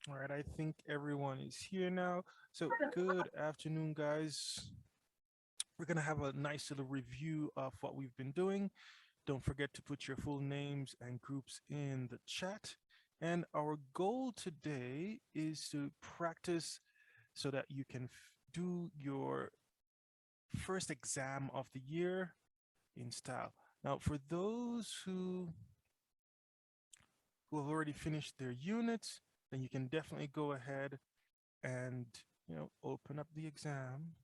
All right, I think everyone is here now. So good afternoon, guys. We're gonna have a nice little review of what we've been doing. Don't forget to put your full names and groups in the chat. And our goal today is to practice so that you can do your first exam of the year in style. Now, for those who have already finished their units, then you can definitely go ahead and open up the exam.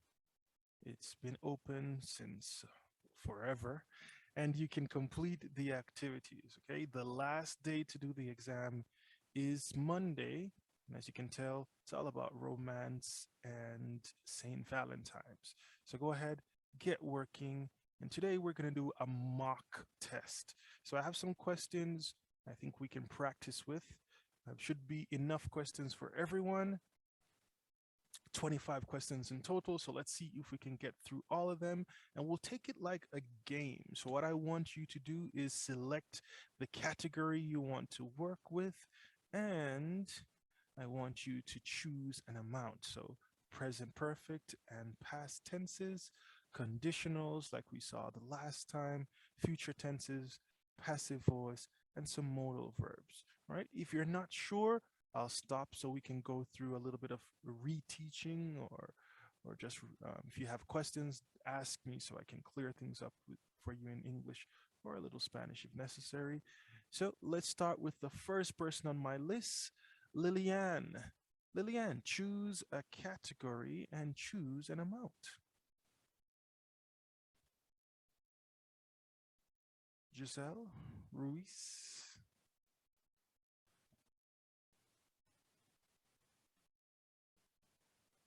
It's been open since forever, and you can complete the activities. Okay, the last day to do the exam is Monday, and as you can tell, it's all about romance and Saint Valentine's. So go ahead, get working, and today we're going to do a mock test. So I have some questions I think we can practice with. Should be enough questions for everyone. 25 questions in total. So let's see if we can get through all of them, and we'll take it like a game. So what I want you to do is select the category you want to work with, and I want you to choose an amount. So present perfect and past tenses, conditionals like we saw the last time, future tenses, passive voice, and some modal verbs. All right. If you're not sure, I'll stop so we can go through a little bit of reteaching, or just if you have questions, ask me so I can clear things up for you in English or a little Spanish if necessary. So let's start with the first person on my list, Lillian. Lillian, choose a category and choose an amount. Giselle Ruiz.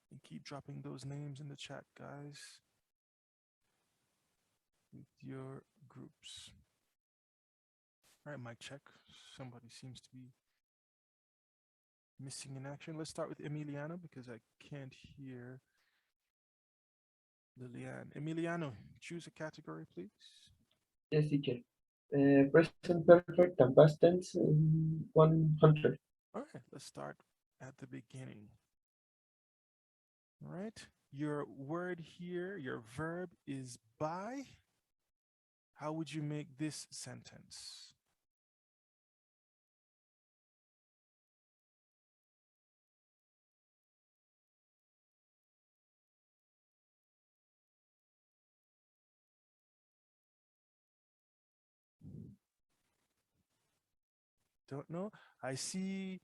And keep dropping those names in the chat, guys, with your groups. All right, mic check. Somebody seems to be missing in action. Let's start with Emiliano because I can't hear Lilian. Emiliano, choose a category, please. Yes, teacher. Present perfect and past tense 100. All right, let's start at the beginning. All right, your word here, your verb is by. How would you make this sentence? Don't know. I see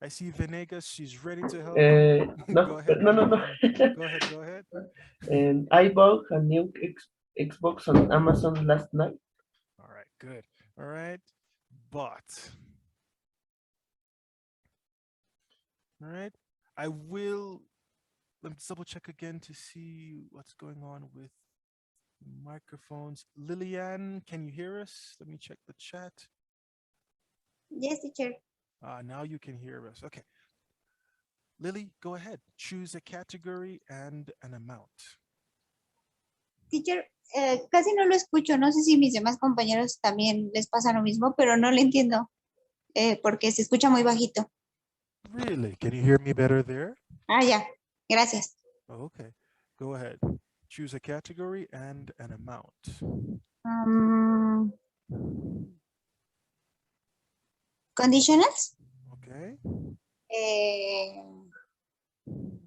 Venegas. She's ready to help me. No, Go ahead, no, no, no. Emiliano. Go ahead, go ahead. And I bought a new Xbox on Amazon last night. All right, good. All right, but all right, I will. Let me double check again to see what's going on with microphones. Lillian, can you hear us? Let me check the chat. Yes, teacher. Now you can hear us. Okay. Lily, go ahead. Choose a category and an amount. Teacher, casi no lo escucho. No sé si mis demás compañeros también les pasa lo mismo, pero no le entiendo porque se escucha muy bajito. Really? Can you hear me better there? Ah, ya. Gracias. Okay. Go ahead. Choose a category and an amount. Conditionals. Okay.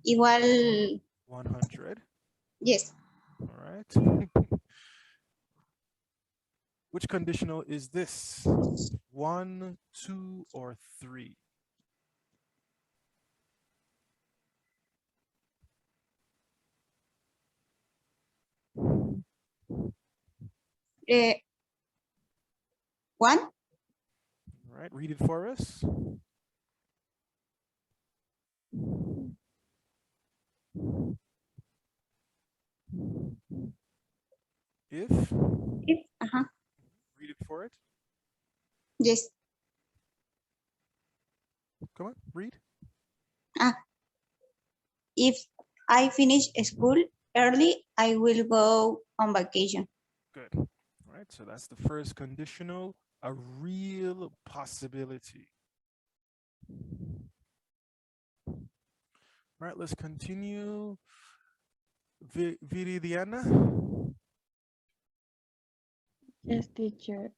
Igual. 100. Yes. All right. Which conditional is this? 1, 2, or 3? One. All right. Read it for us. If. Uh-huh. Read it for it. Yes. Come on, read. If I finish school early, I will go on vacation. Good. All right. So that's the first conditional, a real possibility. All right, let's continue. Viridiana. Yes, teacher.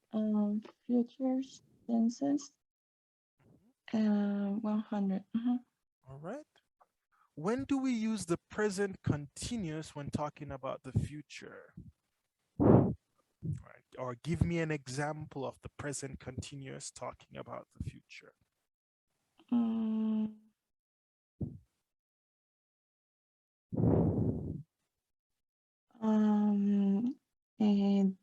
Future tenses. 100. All right. When do we use the present continuous when talking about the future? All right. Or give me an example of the present continuous talking about the future. Mm, and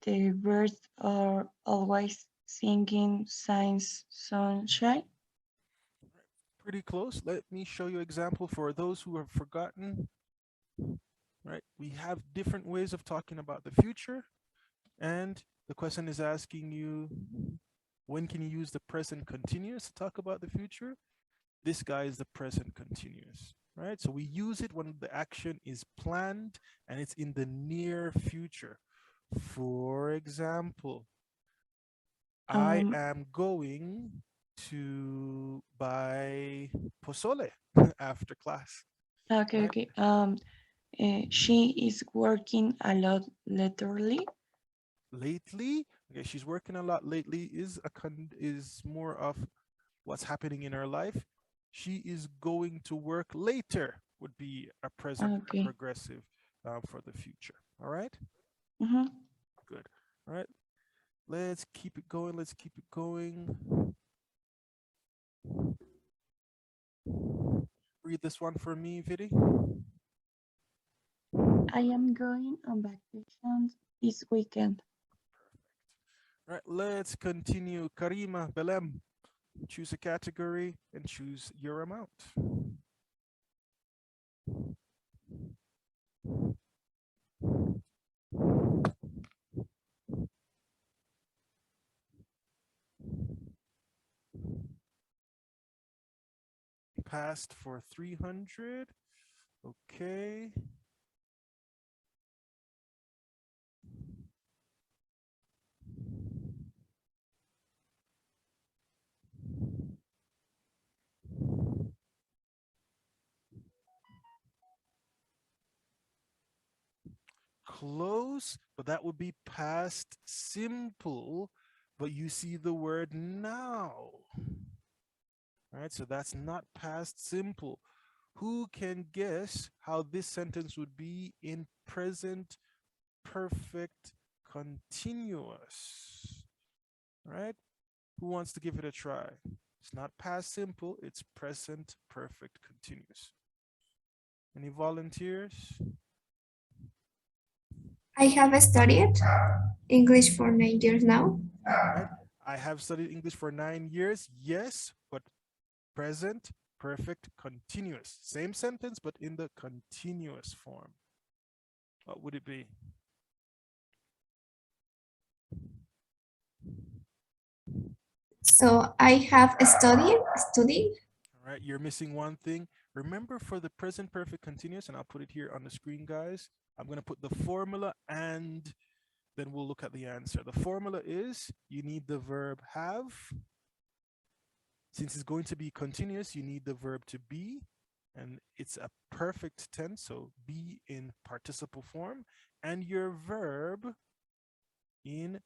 the birds are always singing signs sunshine. Pretty close. Let me show you example for those who have forgotten. Right. We have different ways of talking about the future. And the question is asking you, when can you use the present continuous to talk about the future? This guy is the present continuous, right? So we use it when the action is planned and it's in the near future. For example, I Um, am going to buy pozole after class. okay, Right? okay. She is working a lot lately. Lately, okay, she's working a lot lately is more of what's happening in her life. She is going to work later would be a present Okay. progressive for the future. All right, Mm-hmm. good. All right, let's keep it going. Let's keep it going. Read this one for me, Vidi. I am going on vacations this weekend. All right, let's continue. Karima, Belem, choose a category and choose your amount. Passed for 300. Okay. Close, but that would be past simple, but you see the word now. All right, so that's not past simple. Who can guess how this sentence would be in present perfect continuous? All right, who wants to give it a try? It's not past simple, it's present perfect continuous. Any volunteers? I have studied English for 9 years now. Right? I have studied English for 9 years. Yes, but present perfect continuous. Same sentence, but in the continuous form. What would it be? So I have studied. All right, you're missing one thing. Remember for the present perfect continuous, and I'll put it here on the screen, guys. I'm going to put the formula and then we'll look at the answer. The formula is you need the verb have. Since it's going to be continuous, you need the verb to be, and it's a perfect tense, so be in participle form, and your verb in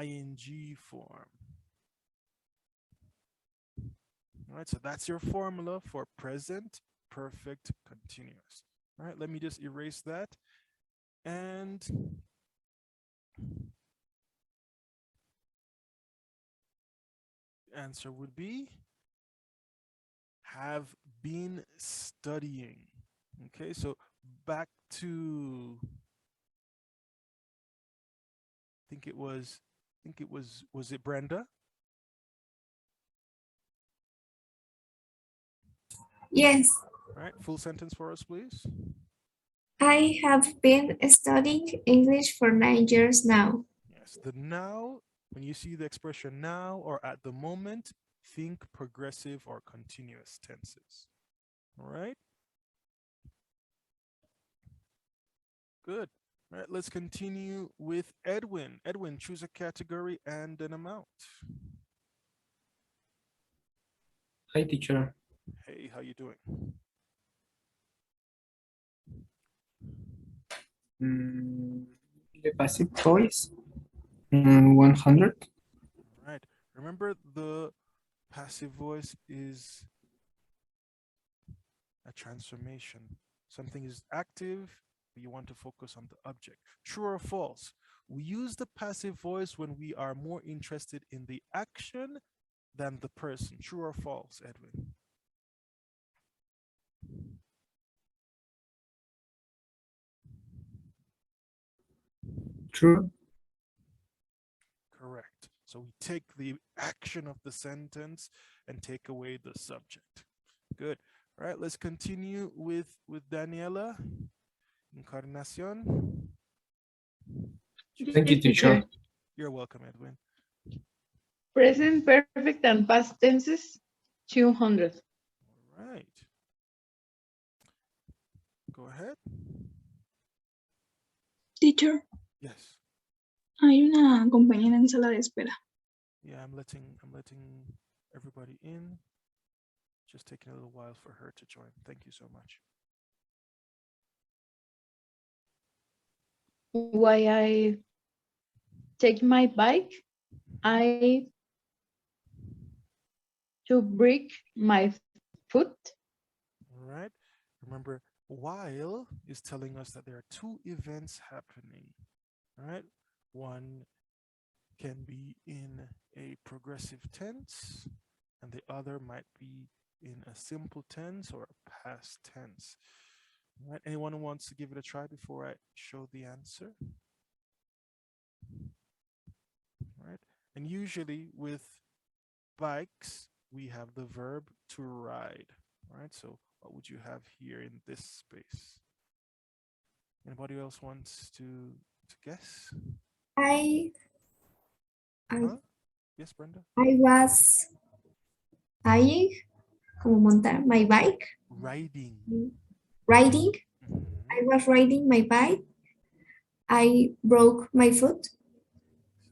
ing form. All right, so that's your formula for present perfect continuous. All right, let me just erase that. And answer would be have been studying. Okay, so back to was it Brenda? Yes, All right, full sentence for us, please. I have been studying English for 9 years now. Yes, the now, when you see the expression now or at the moment, think progressive or continuous tenses. All right. Good. All right, let's continue with Edwin. Edwin, choose a category and an amount. Hi, teacher. Hey, how you doing? The passive voice, 100. All right. Remember, the passive voice is a transformation. Something is active, but you want to focus on the object. True or false? We use the passive voice when we are more interested in the action than the person. True or false, Edwin? True. Correct. So we take the action of the sentence and take away the subject. Good. All right, let's continue with Daniela. Encarnacion. Thank you, teacher. You're welcome, Edwin. Present perfect and past tenses, 200. All right. Go ahead. Teacher, Yes. hay una compañera en sala de espera. Yeah, I'm letting everybody in. Just taking a little while for her to join. Thank you so much. Why I take my bike, I to break my foot. All right. Remember, while is telling us that there are two events happening. All right. One can be in a progressive tense, and the other might be in a simple tense or a past tense. All right. Anyone who wants to give it a try before I show the answer? All right. And usually with bikes, we have the verb to ride. All right. So what would you have here in this space? Anybody else wants to guess? I Huh? Yes, Brenda. was buying, como montar my bike, Riding. riding. Mhm. I was riding my bike. I broke my foot. Exactly.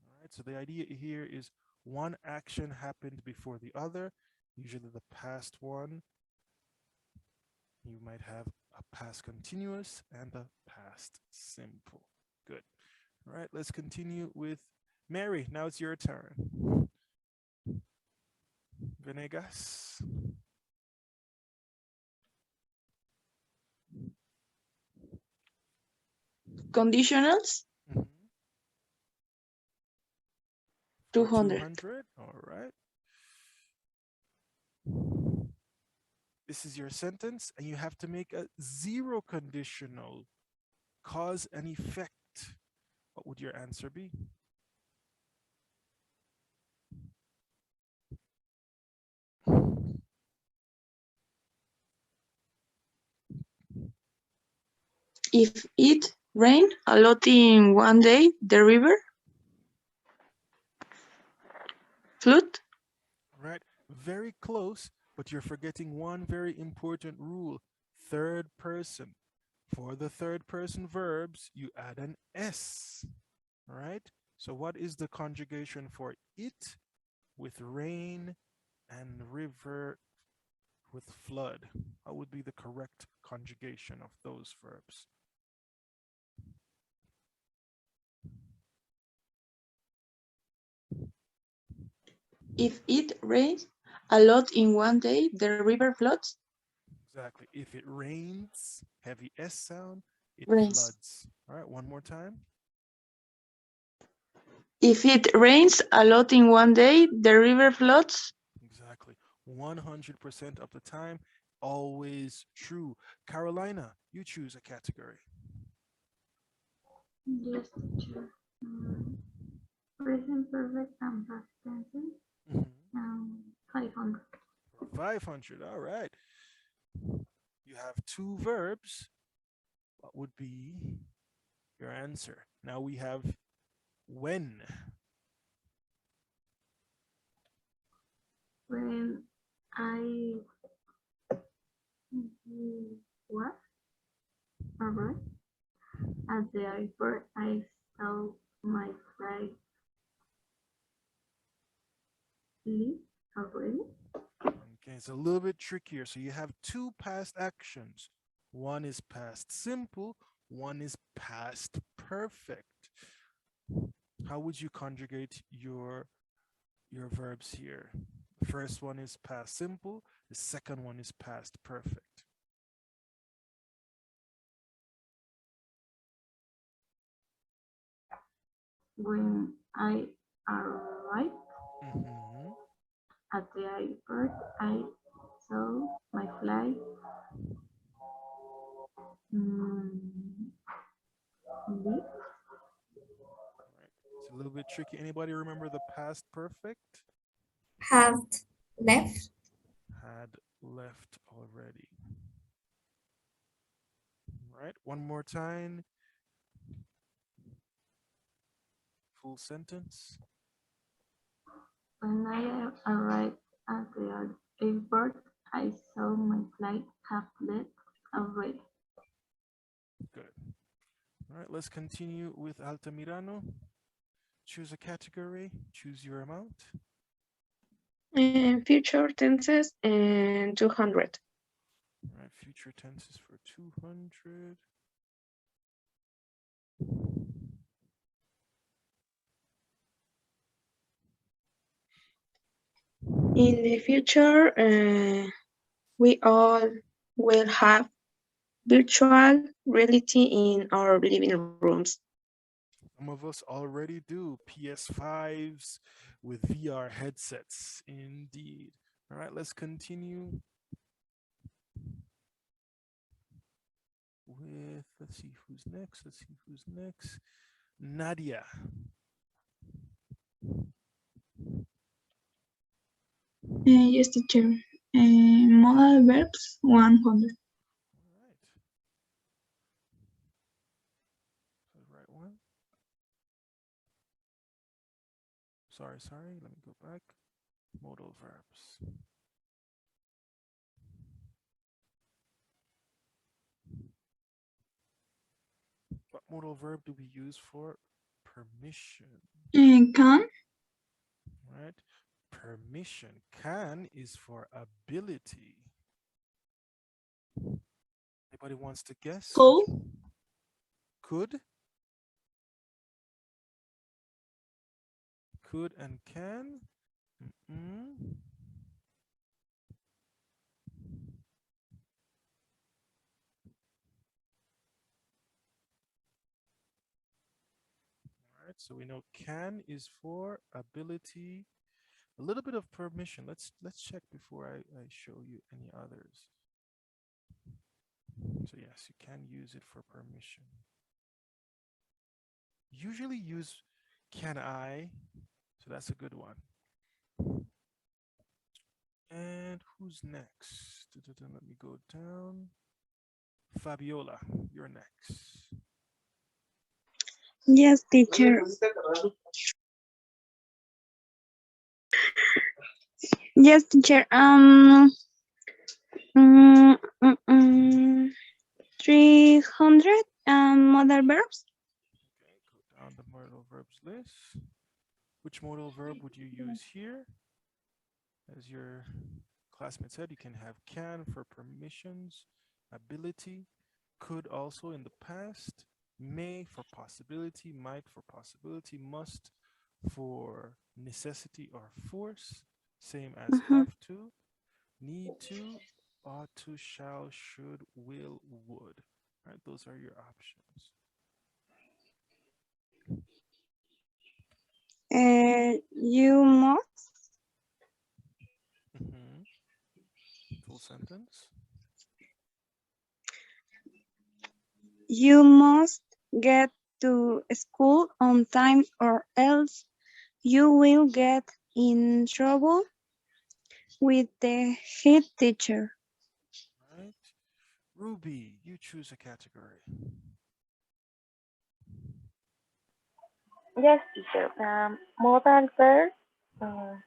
All right. So the idea here is one action happened before the other, usually the past one. You might have a past continuous and a past simple. Good. All right. Let's continue with Mary. Now it's your turn. Venegas. Conditionals, Mhm. 200. 200. All right. This is your sentence, and you have to make a zero conditional, cause and effect. What would your answer be? If it rained a lot in one day, the river flood. Right? Very close, but you're forgetting one very important rule. Third person. For the third person verbs, you add an S. All right? So what is the conjugation for it with rain and river with flood? What would be the correct conjugation of those verbs? If it rains a lot in one day, the river floods. Exactly. If it rains, heavy S sound, it Rains. floods. All right, one more time. If it rains a lot in one day, the river floods. Exactly. 100% of the time, always true. Carolina, you choose a category. Yes, teacher. Present perfect and past tenses, Mhm. 500. 500. All right. You have two verbs. What would be your answer? Now we have when. When I was alright at the airport, I saw my flight leave already. Okay, it's a little bit trickier. So you have two past actions. One is past simple, one is past perfect. How would you conjugate your verbs here? The first one is past simple, the second one is past perfect. When I arrived Mm-hmm. at the airport, I saw my flight leave. It's a little bit tricky. Anybody remember the past perfect? Have left. Had left already. Right, one more time. Full sentence. When I arrived at the airport, I saw my flight have left already. Good. All right, let's continue with Altamirano. Choose a category, choose your amount. Future tenses and 200. All right, future tenses for 200. In the future, we all will have virtual reality in our living rooms. Some of us already do PS5s with VR headsets. Indeed. All right, let's continue with, let's see who's next. Let's see who's next. Nadia. Yes, teacher. Modal verbs 100. All right. The right one. Sorry. Let me go back. Modal verbs. What modal verb do we use for permission? Can. Right? Permission. Can is for ability. Anybody wants to guess? Could. Could? Could and can? Mm-mm. All right, so we know can is for ability. A little bit of permission. Let's check before I show you any others. So yes, you can use it for permission. Usually use can I, so that's a good one. And who's next? Let me go down. Fabiola, you're next. Yes, teacher. Yes, teacher. 300 modal verbs. Okay, go down the modal verbs list. Which modal verb would you use here? As your classmate said, you can have can for permissions, ability, could also in the past, may for possibility, might for possibility, must for necessity or force, same as have to, need to, ought to, shall, should, will, would. All right, those are your options. You must. Full sentence. You must get to school on time or else you will get in trouble with the head teacher. All right. Ruby, you choose a category. Yes, teacher. Modal verb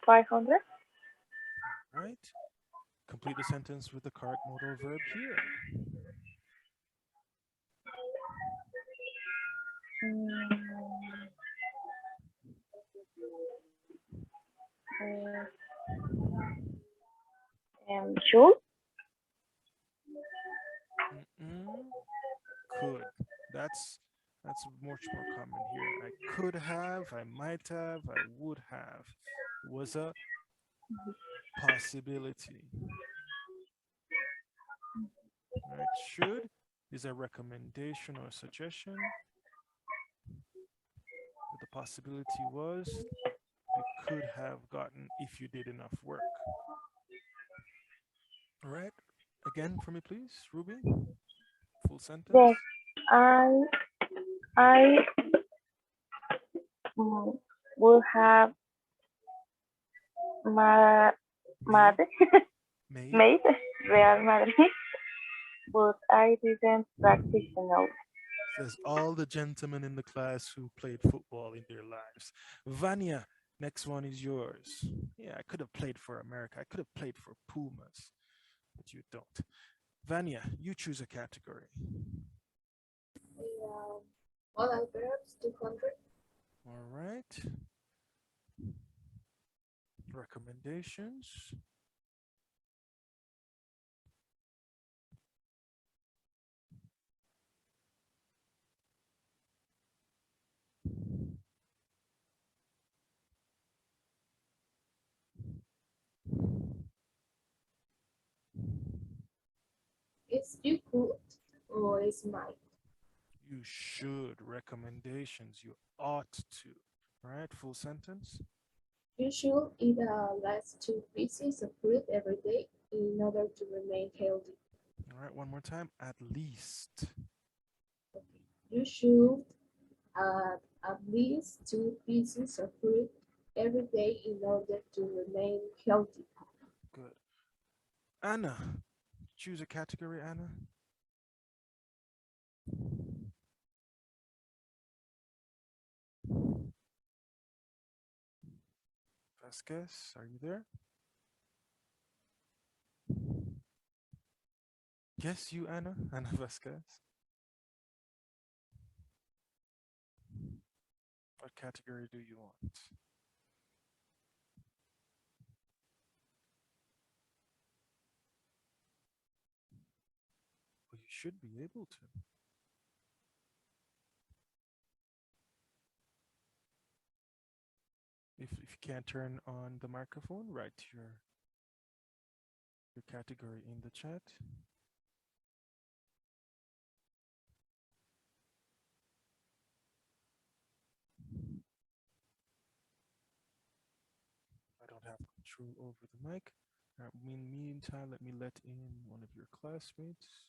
500. Right. Complete the sentence with the correct modal verb here. should. Could. That's much more common here. I could have, I might have, I would have. Was a possibility. Right? Should is a recommendation or suggestion. But the possibility was you could have gotten if you did enough work. All right. Again for me, please, Ruby. Full sentence. Yes, I will have made Real Madrid, but I didn't practice enough. Says all the gentlemen in the class who played football in their lives. Vanya, next one is yours. Yeah, I could have played for America. I could have played for Pumas, but you don't. Vanya, you choose a category. Modal verbs 200. All right. Recommendations. Is you could or is might. You should. Recommendations. You ought to. All right. Full sentence. You should eat at least 2 pieces of fruit every day in order to remain healthy. All right. One more time. At least. You should at least 2 pieces of fruit every day in order to remain healthy. Good. Anna, choose a category, Anna. Vasquez, are you there? Yes, you, Anna. Anna Vasquez. What category do you want? Well, you should be able to. If you can't turn on the microphone, write your category in the chat. I don't have control over the mic. In the meantime, let me let in one of your classmates.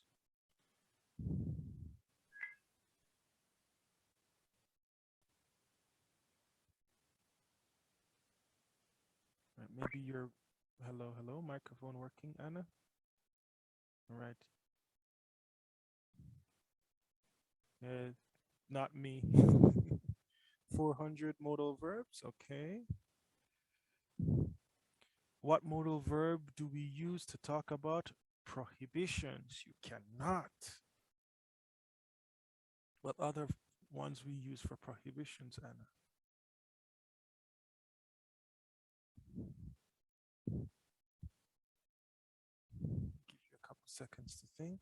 Maybe your hello, microphone working, Anna? All right. Not me. 400 modal verbs, okay. What modal verb do we use to talk about prohibitions? You cannot. What other ones we use for prohibitions, Anna? Give you a couple seconds to think.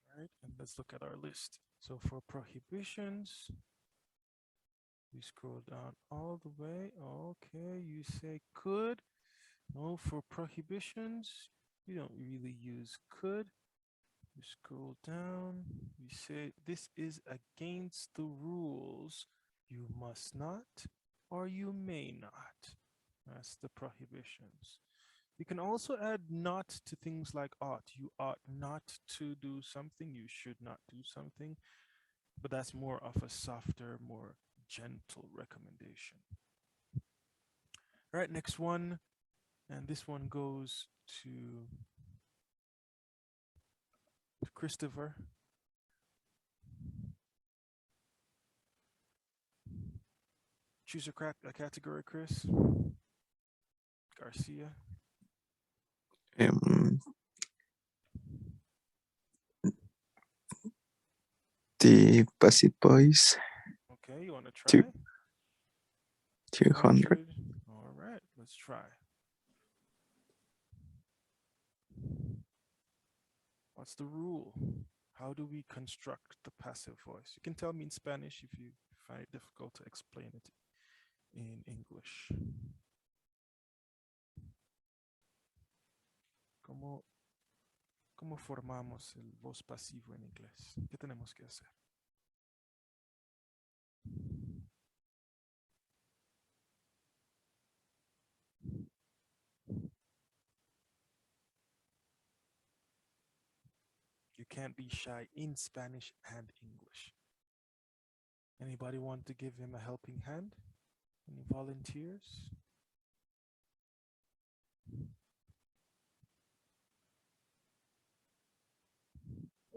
All right, and let's look at our list. So for prohibitions, we scroll down all the way. Okay, you say could. No, for prohibitions, you don't really use could. You scroll down, you say this is against the rules. You must not or you may not. That's the prohibitions. You can also add not to things like ought. You ought not to do something. You should not do something. But that's more of a softer, more gentle recommendation. All right, next one. And this one goes to Christopher. Choose a category, Chris. Garcia. the passive voice. Okay, you want to try? 200. All right, let's try. What's the rule? How do we construct the passive voice? You can tell me in Spanish if you find it difficult to explain it in English. ¿Cómo formamos el voz pasivo en inglés? ¿Qué tenemos que hacer? You can't be shy in Spanish and English. Anybody want to give him a helping hand? Any volunteers?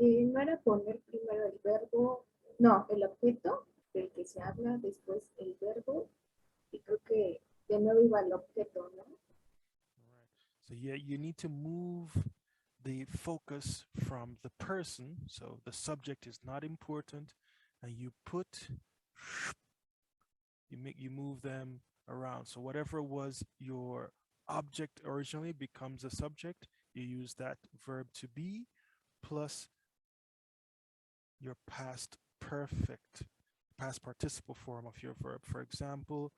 No era poner primero el verbo, no, el objeto del que se habla, después el verbo, y creo que de nuevo iba el objeto, ¿no? So yeah, you need to move the focus from the person, so the subject is not important, and you move them around. So whatever was your object originally becomes a subject. You use that verb to be plus your past participle form of your verb. For example,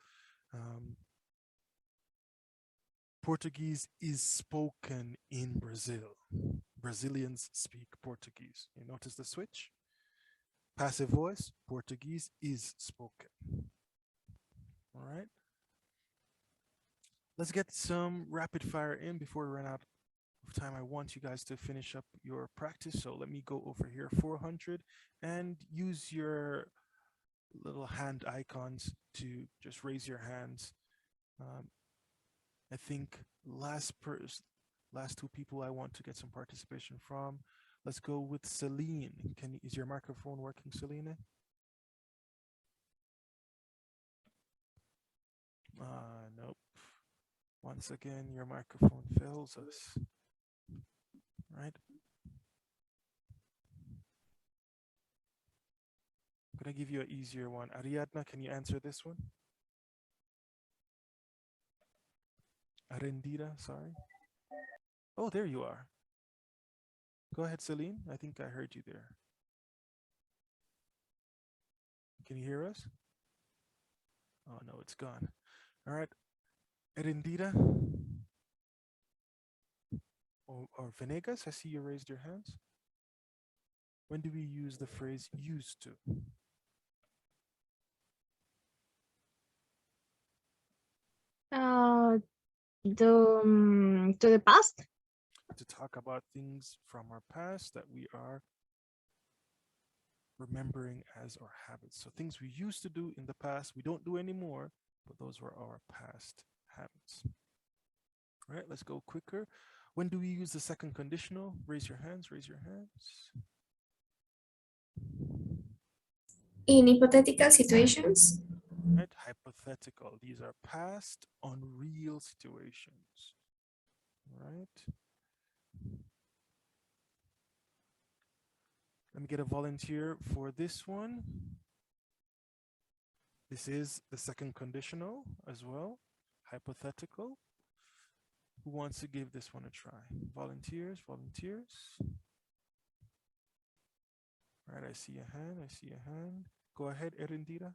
Portuguese is spoken in Brazil. Brazilians speak Portuguese. You notice the switch? Passive voice, Portuguese is spoken. All right. Let's get some rapid fire in before we run out of time. I want you guys to finish up your practice. So let me go over here, 400, and use your little hand icons to just raise your hands. I think last two people I want to get some participation from. Let's go with Celine. Is your microphone working, Celine? Nope. Once again, your microphone fails us. Right? I'm gonna give you an easier one. Ariadna, can you answer this one? Arendira, sorry. Oh, there you are. Go ahead, Celine. I think I heard you there. Can you hear us? Oh, no, it's gone. All right. Arendira or Venegas, I see you raised your hands. When do we use the phrase used to? To the past. To talk about things from our past that we are remembering as our habits. So things we used to do in the past, we don't do anymore, but those were our past habits. All right, let's go quicker. When do we use the second conditional? Raise your hands, raise your hands. In hypothetical situations. Right, hypothetical. These are past, unreal situations. Right. Let me get a volunteer for this one. This is the second conditional as well, hypothetical. Who wants to give this one a try? Volunteers, volunteers. All right, I see a hand, I see a hand. Go ahead, Erendira.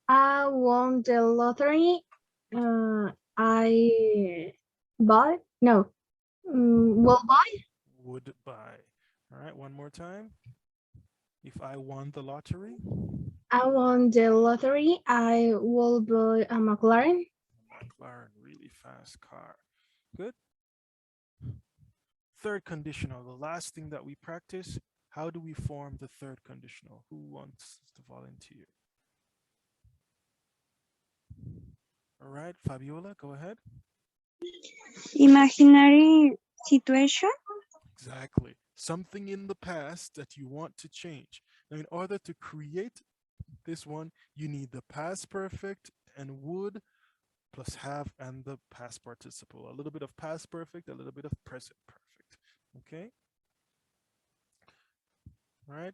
I won the lottery. I buy? No. Will buy? Would buy. All right, one more time. If I won the lottery. I won the lottery. I will buy a McLaren. McLaren, really fast car. Good. Third conditional, the last thing that we practice. How do we form the third conditional? Who wants to volunteer? All right, Fabiola, go ahead. Imaginary situation. Exactly. Something in the past that you want to change. Now, in order to create this one, you need the past perfect and would plus have and the past participle. A little bit of past perfect, a little bit of present perfect. Okay? right?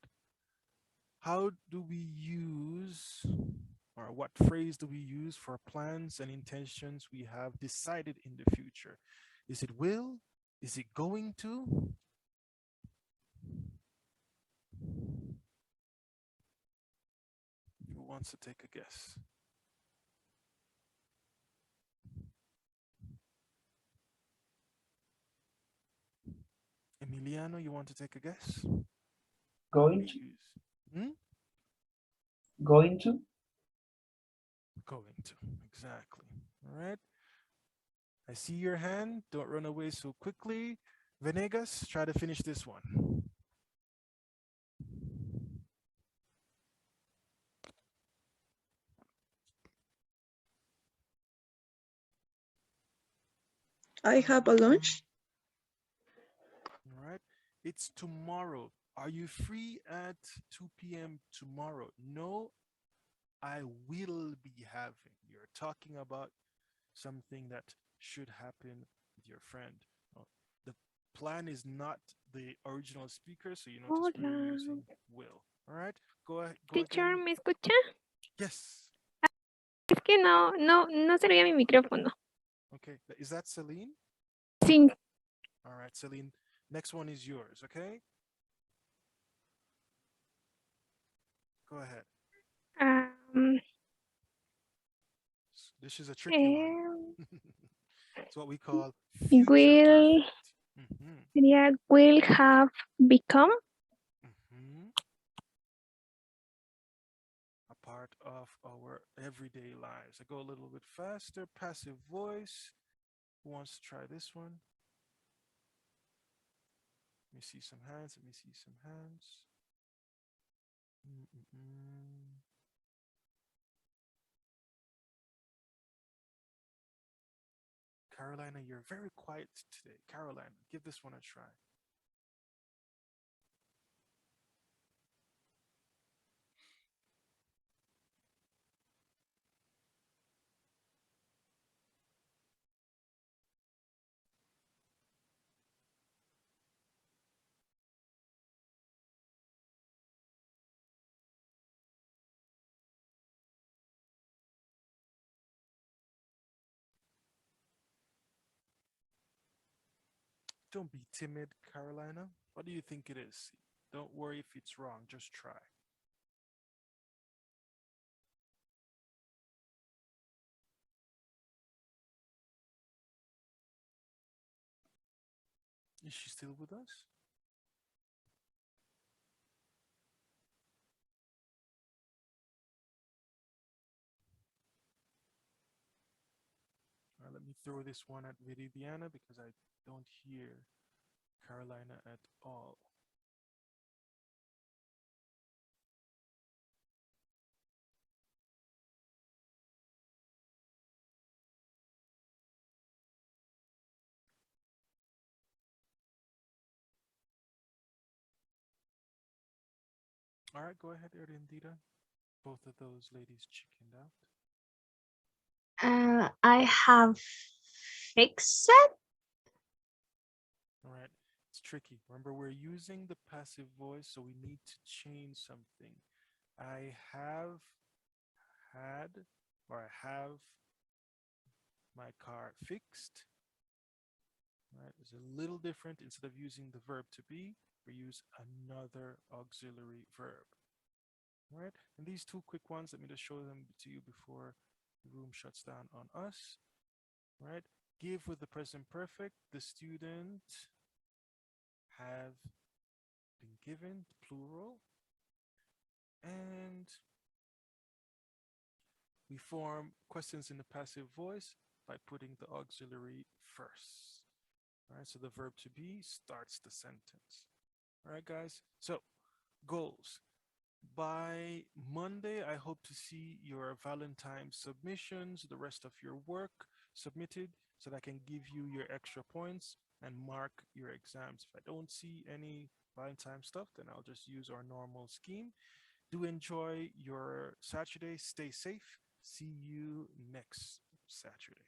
How do we use, or what phrase do we use for plans and intentions we have decided in the future? Is it will? Is it going to? Who wants to take a guess? Emiliano, you want to take a guess? Going to? Going to? Going to, exactly. All right. I see your hand. Don't run away so quickly. Venegas, try to finish this one. I have a lunch. All right. It's tomorrow. Are you free at 2 p.m. tomorrow? No, I will be having. You're talking about something that should happen with your friend. The plan is not the original speaker, so you notice we're Hola. using will. All right. Go ahead. Go Teacher, again. ¿me escucha? Yes. Es que no servía mi micrófono. Okay. Is that Celine? Sí. All right, Celine. Next one is yours, okay? Go ahead. This is a tricky one. It's what we call future Will perfect. sería will have become. A part of our everyday lives. I go a little bit faster. Passive voice. Who wants to try this one? Let me see some hands. Let me see some hands. Carolina, you're very quiet today. Carolina, give this one a try. Don't be timid, Carolina. What do you think it is? Don't worry if it's wrong, just try. Is she still with us? All right, let me throw this one at Viridiana because I don't hear Carolina at all. All right, go ahead, Erendira. Both of those ladies chickened out. I have fixed it. All right, it's tricky. Remember, we're using the passive voice, so we need to change something. I have had, or I have my car fixed. All right, it's a little different. Instead of using the verb to be, we use another auxiliary verb. All right, and these two quick ones, let me just show them to you before the room shuts down on us. All right, give with the present perfect. The student have been given, plural. And we form questions in the passive voice by putting the auxiliary first. All right, so the verb to be starts the sentence. All right, guys, so goals. By Monday, I hope to see your Valentine's submissions, the rest of your work submitted so that I can give you your extra points and mark your exams. If I don't see any Valentine stuff, then I'll just use our normal scheme. Do enjoy your Saturday. Stay safe. See you next Saturday.